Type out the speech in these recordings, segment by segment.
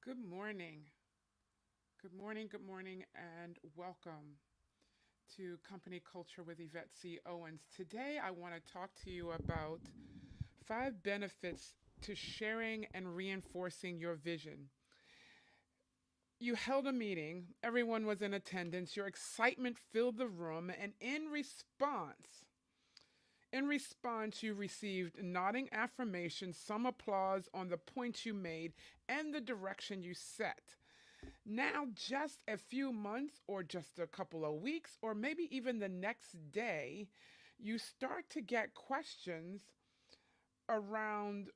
Good morning. Good morning, and welcome to Company Culture with Yvette Owens. Today, I want to talk to you about 5 benefits to sharing and reinforcing your vision. You held a meeting, everyone was in attendance, your excitement filled the room, and in response, you received nodding affirmation, some applause on the points you made, and the direction you set. Now, just a few months, or just a couple of weeks, or maybe even the next day, you start to get questions around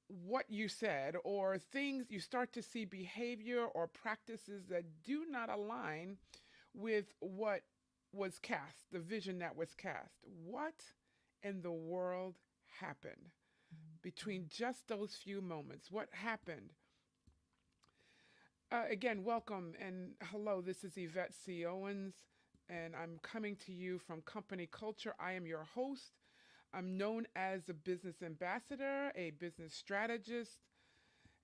what you said, or things you start to see behavior or practices that do not align with what was cast, the vision that was cast. What in the world happened between just those few moments? What happened? Again, welcome and hello. This is Yvette Owens, and I'm coming to you from Company Culture. I am your host. I'm known as a business ambassador, a business strategist,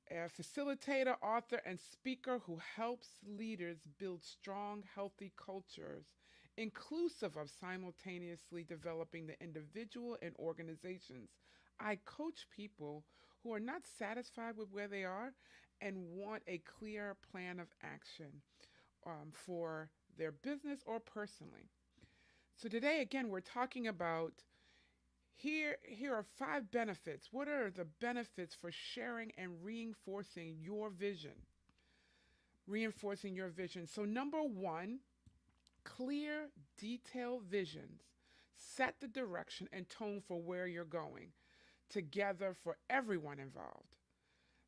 a facilitator, author, and speaker who helps leaders build strong, healthy cultures, inclusive of simultaneously developing the individual and organizations. I coach people who are not satisfied with where they are and want a clear plan of action for their business or personally. So today, again, we're talking about here are 5 benefits. What are the benefits for sharing and reinforcing your vision? Reinforcing your vision. So number 1, clear, detailed visions set the direction and tone for where you're going together for everyone involved.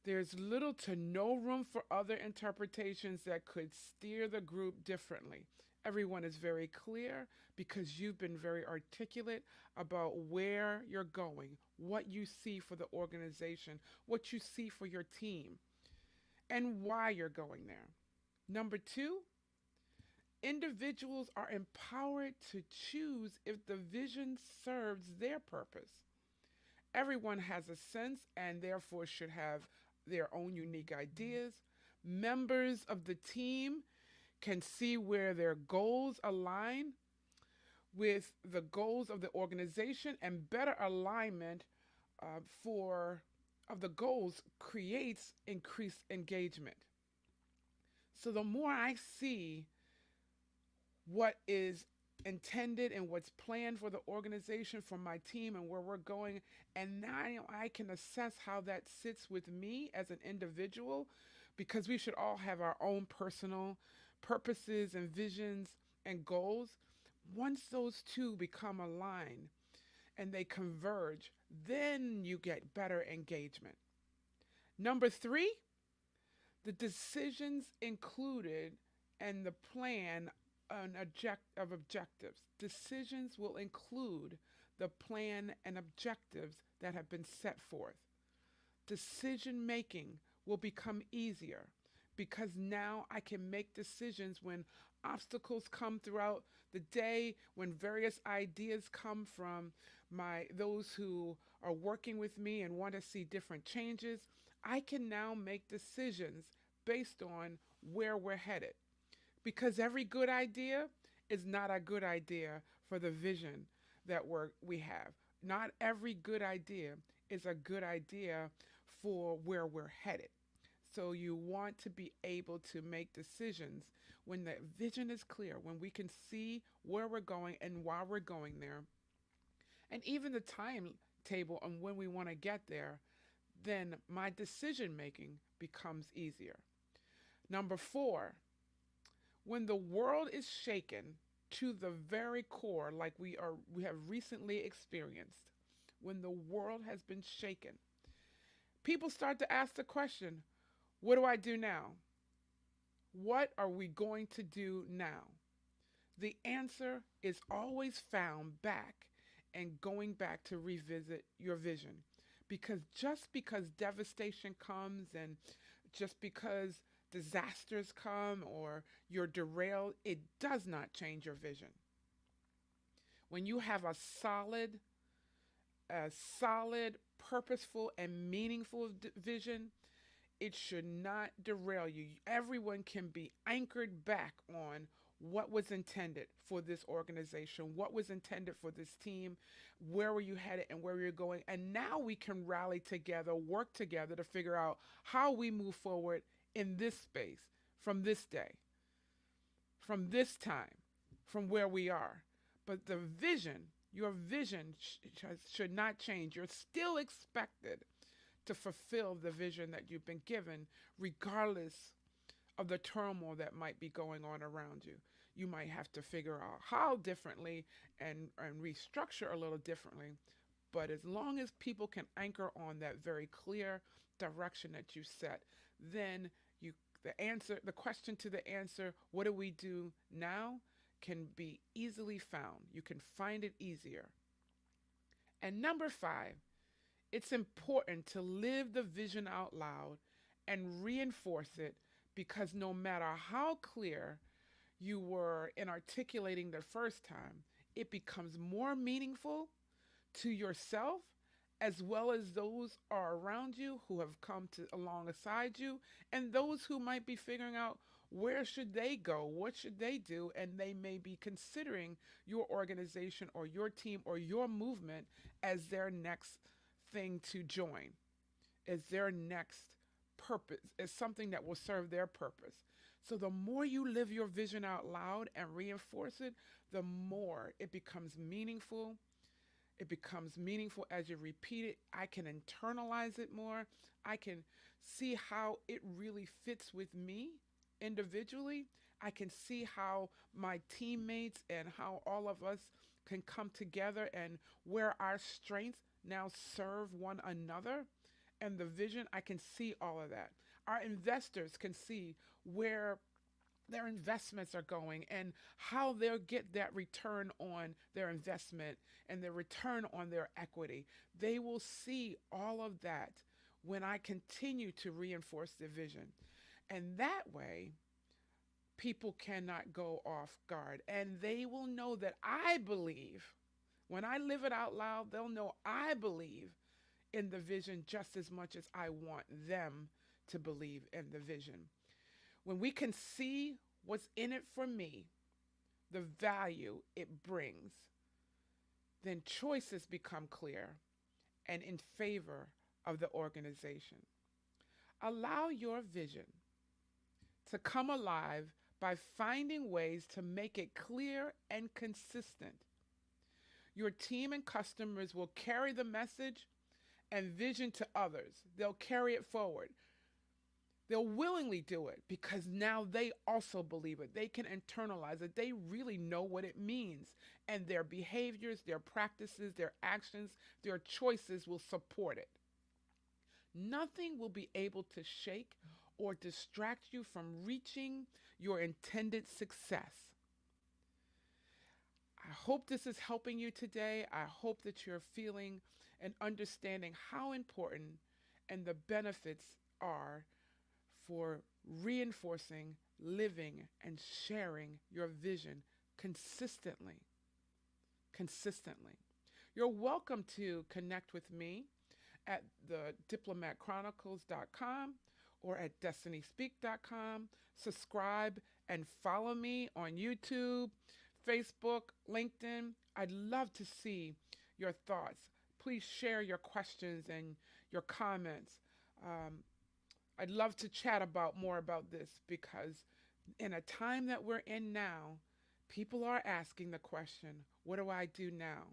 There's little to no room for other interpretations that could steer the group differently. Everyone is very clear because you've been very articulate about where you're going, what you see for the organization, what you see for your team, and why you're going there. Number 2, individuals are empowered to choose if the vision serves their purpose. Everyone has a sense and therefore should have their own unique ideas. Members of the team can see where their goals align with the goals of the organization, and better alignment for of the goals creates increased engagement. So the more I see what is intended and what's planned for the organization, for my team, and where we're going, and now I can assess how that sits with me as an individual, because we should all have our own personal purposes and visions and goals. Once those two become aligned and they converge, then you get better engagement. Number 3, the decisions included and the plan of objectives. Decisions will include the plan and objectives that have been set forth. Decision making will become easier because now I can make decisions when obstacles come throughout the day, when various ideas come from my those who are working with me and want to see different changes. I can now make decisions based on where we're headed, because every good idea is not a good idea for the vision that we have. Not every good idea is a good idea for where we're headed. So you want to be able to make decisions when the vision is clear, when we can see where we're going and why we're going there, and even the timetable on when we want to get there. Then my decision making becomes easier. Number 4, when the world is shaken to the very core, like we have recently experienced, when the world has been shaken, people start to ask the question, what do I do now? What are we going to do now? The answer is always found back and going back to revisit your vision. Because just because devastation comes, and just because disasters come or you're derailed, it does not change your vision. When you have a solid, purposeful, and meaningful vision, It should not derail you. Everyone can be anchored back on what was intended for this organization, what was intended for this team, where were you headed and where you're going. And now we can rally together, work together to figure out how we move forward in this space, from this day, from this time, from where we are. But the vision, your vision should not change. You're still expected to fulfill the vision that you've been given, regardless of the turmoil that might be going on around you. You might have to figure out how differently and restructure a little differently. But as long as people can anchor on that very clear direction that you set, then you the question to the answer, what do we do now, can be easily found. You can find it easier. And number 5, it's important to live the vision out loud and reinforce it, because no matter how clear you were in articulating the first time, it becomes more meaningful to yourself as well as those are around you who have come to alongside you, and those who might be figuring out where should they go, what should they do, and they may be considering your organization or your team or your movement as their next thing to join, as their next purpose, as something that will serve their purpose. So the more you live your vision out loud and reinforce it, the more it becomes meaningful. It becomes meaningful as you repeat it. I can internalize it more. I can see how it really fits with me individually. I can see how my teammates and how all of us can come together and where our strengths now serve one another. And the vision, I can see all of that. Our investors can see where their investments are going and how they'll get that return on their investment and the return on their equity. They will see all of that when I continue to reinforce the vision. And that way, people cannot go off guard, and they will know that I believe. When I live it out loud, they'll know I believe in the vision just as much as I want them to believe in the vision. When we can see what's in it for me, the value it brings, then choices become clear and in favor of the organization. Allow your vision to come alive by finding ways to make it clear and consistent. Your team and customers will carry the message and vision to others. They'll carry it forward. They'll willingly do it because now they also believe it. They can internalize it. They really know what it means. And their behaviors, their practices, their actions, their choices will support it. Nothing will be able to shake or distract you from reaching your intended success. I hope this is helping you today. I hope that you're feeling and understanding how important and the benefits are for reinforcing, living, and sharing your vision consistently. Consistently. You're welcome to connect with me at the diplomatchronicles.com or at destinyspeak.com. Subscribe and follow me on YouTube, Facebook, LinkedIn. I'd love to see your thoughts. Please share your questions and your comments. I'd love to chat about more about this, because in a time that we're in now, people are asking the question, what do I do now?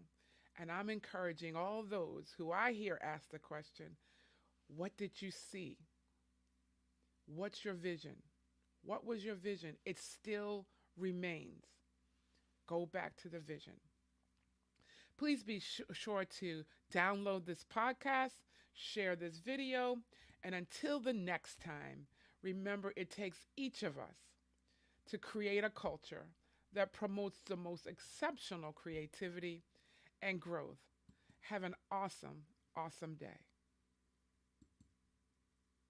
And I'm encouraging all those who I hear ask the question, what did you see? What's your vision? What was your vision? It still remains. Go back to the vision. Please be sure to download this podcast, share this video, and until the next time, remember it takes each of us to create a culture that promotes the most exceptional creativity and growth. Have an awesome, awesome day.